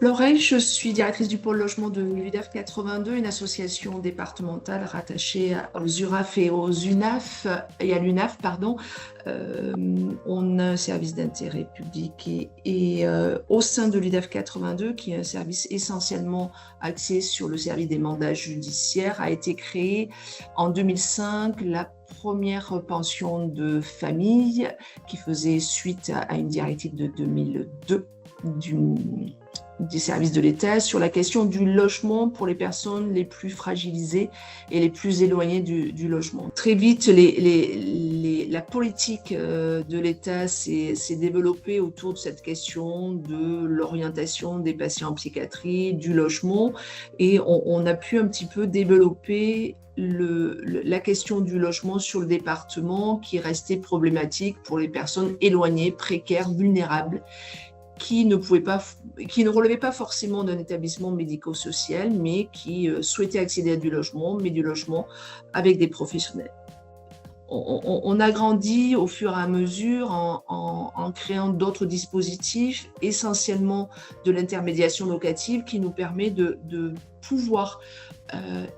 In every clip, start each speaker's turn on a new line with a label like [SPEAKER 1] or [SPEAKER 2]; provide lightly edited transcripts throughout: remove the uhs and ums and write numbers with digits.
[SPEAKER 1] L'Oreille, je suis directrice du pôle logement de l'UDAF 82, une association départementale rattachée aux URAF et aux UNAF et à l'UNAF, pardon. On a un service d'intérêt public et au sein de l'UDAF 82, qui est un service essentiellement axé sur le service des mandats judiciaires, a été créé en 2005 la première pension de famille qui faisait suite à une directive de 2002 des services de l'État sur la question du logement pour les personnes les plus fragilisées et les plus éloignées du logement. Très vite, la politique de l'État s'est développée autour de cette question de l'orientation des patients en psychiatrie, du logement, et on a pu un petit peu développer la question du logement sur le département qui restait problématique pour les personnes éloignées, précaires, vulnérables, qui ne relevaient pas forcément d'un établissement médico-social, mais qui souhaitaient accéder à du logement, mais du logement avec des professionnels. On a grandi au fur et à mesure en créant d'autres dispositifs, essentiellement de l'intermédiation locative, qui nous permet de pouvoir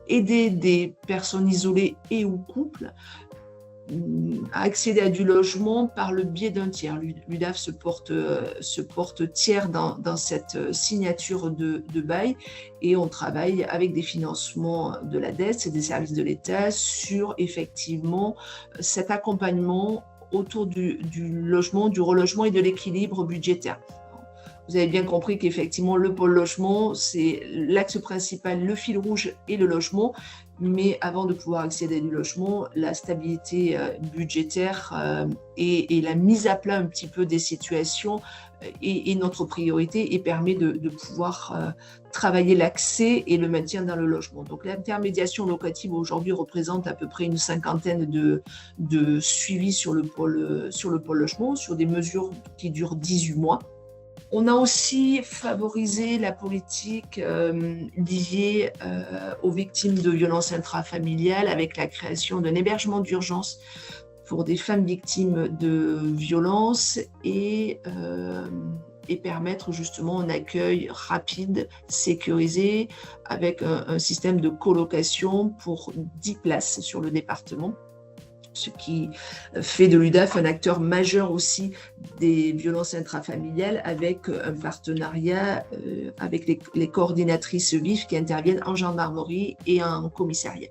[SPEAKER 1] aider des personnes isolées et ou couples à accéder à du logement par le biais d'un tiers. L'UDAF se porte tiers dans cette signature de bail, et on travaille avec des financements de la dette et des services de l'État sur effectivement cet accompagnement autour du logement, du relogement et de l'équilibre budgétaire. Vous avez bien compris qu'effectivement, le pôle logement, c'est l'axe principal, le fil rouge et le logement. Mais avant de pouvoir accéder à du logement, la stabilité budgétaire et la mise à plat un petit peu des situations est notre priorité, et permet de pouvoir travailler l'accès et le maintien dans le logement. Donc l'intermédiation locative aujourd'hui représente à peu près une cinquantaine de suivis sur le pôle logement, sur des mesures qui durent 18 mois. On a aussi favorisé la politique liée aux victimes de violences intrafamiliales avec la création d'un hébergement d'urgence pour des femmes victimes de violences et permettre justement un accueil rapide, sécurisé, avec un système de colocation pour 10 places sur le département, ce qui fait de l'UDAF un acteur majeur aussi des violences intrafamiliales, avec un partenariat avec les coordinatrices vives qui interviennent en gendarmerie et en commissariat.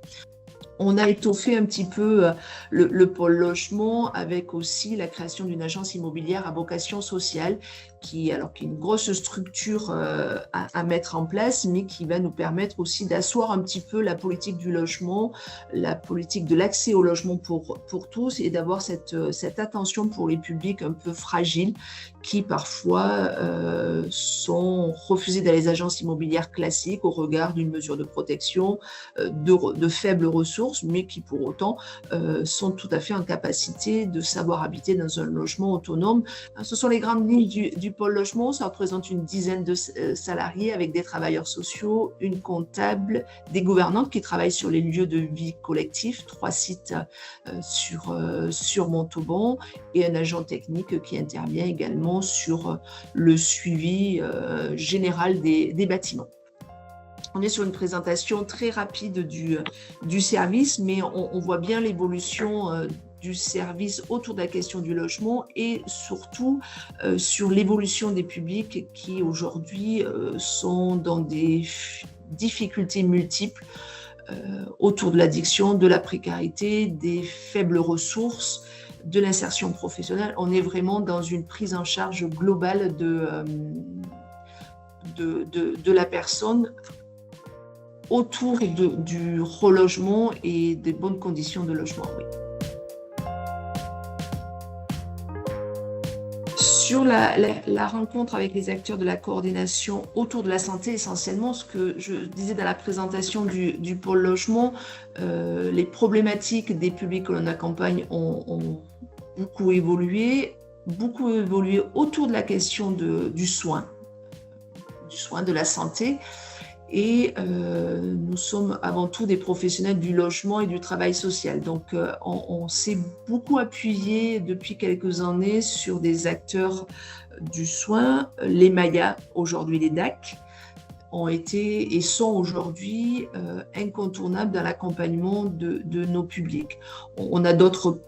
[SPEAKER 1] On a étoffé un petit peu le pôle logement avec aussi la création d'une agence immobilière à vocation sociale qui est une grosse structure à mettre en place, mais qui va nous permettre aussi d'asseoir un petit peu la politique du logement, la politique de l'accès au logement pour tous, et d'avoir cette attention pour les publics un peu fragiles qui parfois sont refusés dans les agences immobilières classiques au regard d'une mesure de protection, de faibles ressources, mais qui pour autant sont tout à fait en capacité de savoir habiter dans un logement autonome. Ce sont les grandes lignes du pôle logement. Ça représente une dizaine de salariés avec des travailleurs sociaux, une comptable, des gouvernantes qui travaillent sur les lieux de vie collectifs, 3 sites sur Montauban, et un agent technique qui intervient également sur le suivi général des bâtiments. On est sur une présentation très rapide du service, mais on voit bien l'évolution du service autour de la question du logement, et surtout sur l'évolution des publics qui aujourd'hui sont dans des difficultés multiples autour de l'addiction, de la précarité, des faibles ressources, de l'insertion professionnelle. On est vraiment dans une prise en charge globale de la personne autour du relogement et des bonnes conditions de logement. Oui. Sur la rencontre avec les acteurs de la coordination autour de la santé, essentiellement, ce que je disais dans la présentation du pôle logement, les problématiques des publics que l'on accompagne ont beaucoup évolué autour de la question du soin, de la santé. Et nous sommes avant tout des professionnels du logement et du travail social. Donc on s'est beaucoup appuyé depuis quelques années sur des acteurs du soin, les MAIA, aujourd'hui les DAC, ont été et sont aujourd'hui incontournables dans l'accompagnement de nos publics. On a d'autres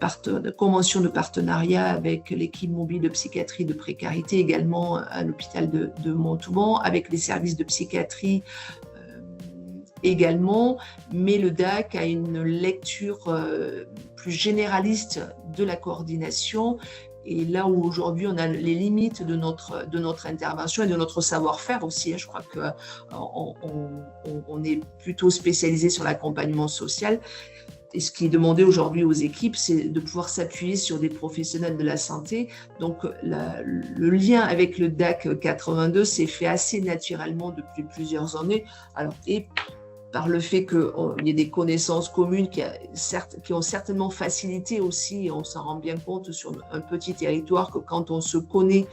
[SPEAKER 1] conventions de partenariat avec l'équipe mobile de psychiatrie de précarité, également à l'hôpital de Montauban, avec les services de psychiatrie également, mais le DAC a une lecture plus généraliste de la coordination. Et là où aujourd'hui on a les limites de notre intervention et de notre savoir-faire aussi, je crois qu'on est plutôt spécialisé sur l'accompagnement social. Et ce qui est demandé aujourd'hui aux équipes, c'est de pouvoir s'appuyer sur des professionnels de la santé. Donc le lien avec le DAC 82 s'est fait assez naturellement depuis plusieurs années. Alors, et par le fait qu'il y ait des connaissances communes qui ont certainement facilité aussi, et on s'en rend bien compte sur un petit territoire, que quand on se connaît,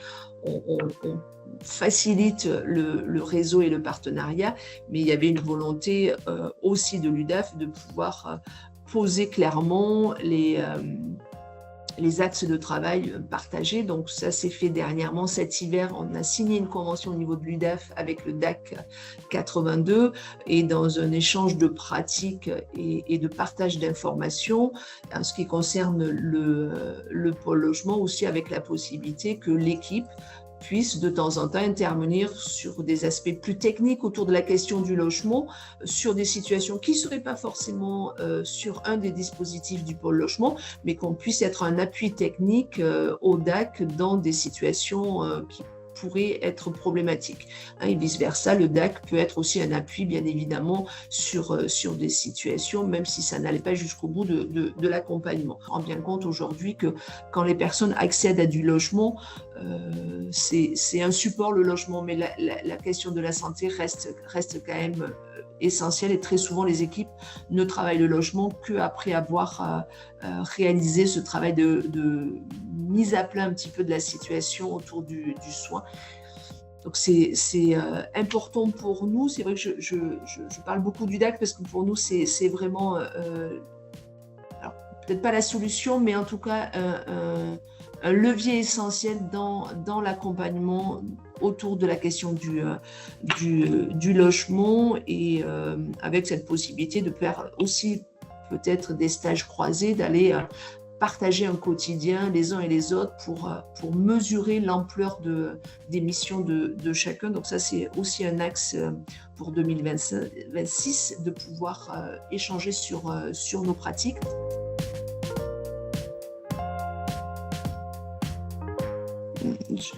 [SPEAKER 1] on facilite le réseau et le partenariat, mais il y avait une volonté aussi de l'UDAF de pouvoir poser clairement les axes de travail partagés. Donc ça s'est fait dernièrement cet hiver. On a signé une convention au niveau de l'UDAF avec le DAC 82 et dans un échange de pratiques et de partage d'informations en ce qui concerne le pôle logement, aussi avec la possibilité que l'équipe puisse de temps en temps intervenir sur des aspects plus techniques autour de la question du logement, sur des situations qui ne seraient pas forcément sur un des dispositifs du pôle logement, mais qu'on puisse être un appui technique au DAC dans des situations qui pourraient être problématiques. Et vice-versa, le DAC peut être aussi un appui, bien évidemment, sur des situations, même si ça n'allait pas jusqu'au bout de l'accompagnement. On se rend bien compte aujourd'hui que quand les personnes accèdent à du logement, c'est un support, le logement, mais la question de la santé reste quand même essentielle, et très souvent les équipes ne travaillent le logement qu'après avoir réalisé ce travail de mise à plat un petit peu de la situation autour du soin. Donc c'est important pour nous. C'est vrai que je parle beaucoup du DAC parce que pour nous c'est vraiment, alors, peut-être pas la solution, mais en tout cas un levier essentiel dans l'accompagnement autour de la question du logement, et avec cette possibilité de faire aussi peut-être des stages croisés, d'aller partager un quotidien les uns et les autres pour mesurer l'ampleur des missions de chacun. Donc ça, c'est aussi un axe pour 2026, de pouvoir échanger sur nos pratiques.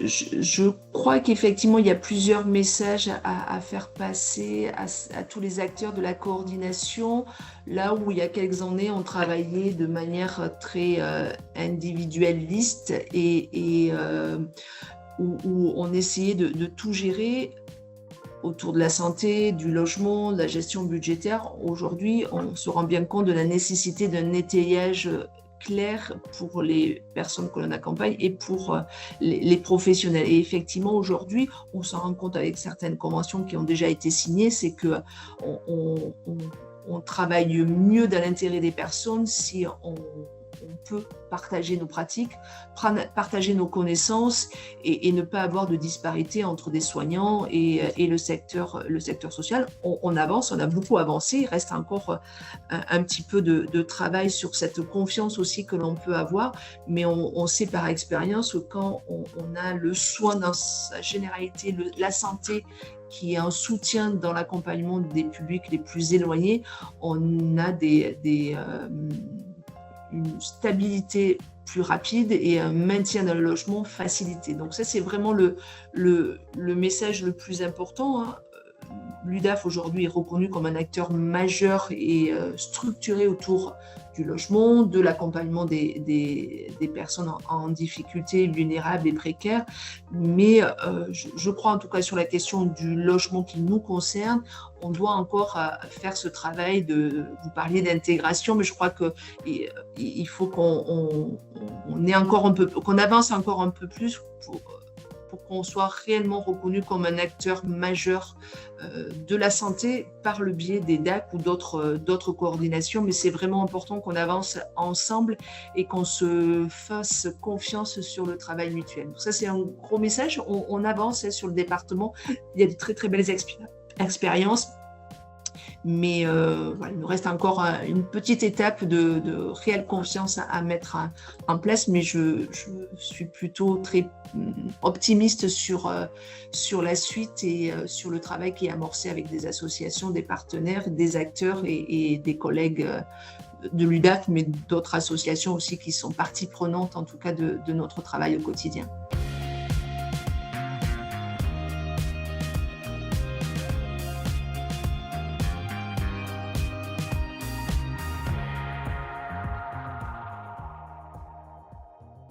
[SPEAKER 1] Je crois qu'effectivement, il y a plusieurs messages à faire passer à tous les acteurs de la coordination. Là où il y a quelques années, on travaillait de manière très individualiste et où on essayait de tout gérer autour de la santé, du logement, de la gestion budgétaire. Aujourd'hui, on se rend bien compte de la nécessité d'un étayage clair pour les personnes que l'on accompagne et pour les professionnels. Et effectivement, aujourd'hui, on s'en rend compte avec certaines conventions qui ont déjà été signées, c'est que on travaille mieux dans l'intérêt des personnes si on peut partager nos pratiques, partager nos connaissances et ne pas avoir de disparité entre des soignants et le secteur social. On avance, on a beaucoup avancé, il reste encore un petit peu de travail sur cette confiance aussi que l'on peut avoir, mais on sait par expérience que quand on a le soin dans sa généralité, la santé, qui est un soutien dans l'accompagnement des publics les plus éloignés, on a une stabilité plus rapide et un maintien dans le logement facilité. Donc ça, c'est vraiment le message le plus important, hein. L'UDAF aujourd'hui est reconnu comme un acteur majeur et structuré autour du logement, de l'accompagnement des personnes en difficulté, vulnérables et précaires. Mais je crois en tout cas sur la question du logement qui nous concerne, on doit encore faire ce travail vous parliez d'intégration, mais je crois qu'il faut qu'on avance encore un peu plus pour pour qu'on soit réellement reconnu comme un acteur majeur de la santé par le biais des DAC ou d'autres coordinations. Mais c'est vraiment important qu'on avance ensemble et qu'on se fasse confiance sur le travail mutuel. Donc ça, c'est un gros message. On avance sur le département. Il y a de très, très belles expériences. Mais voilà, il nous reste encore une petite étape de réelle confiance à mettre en place, mais je suis plutôt très optimiste sur la suite et sur le travail qui est amorcé avec des associations, des partenaires, des acteurs et des collègues de l'UDAF, mais d'autres associations aussi qui sont partie prenante en tout cas de notre travail au quotidien.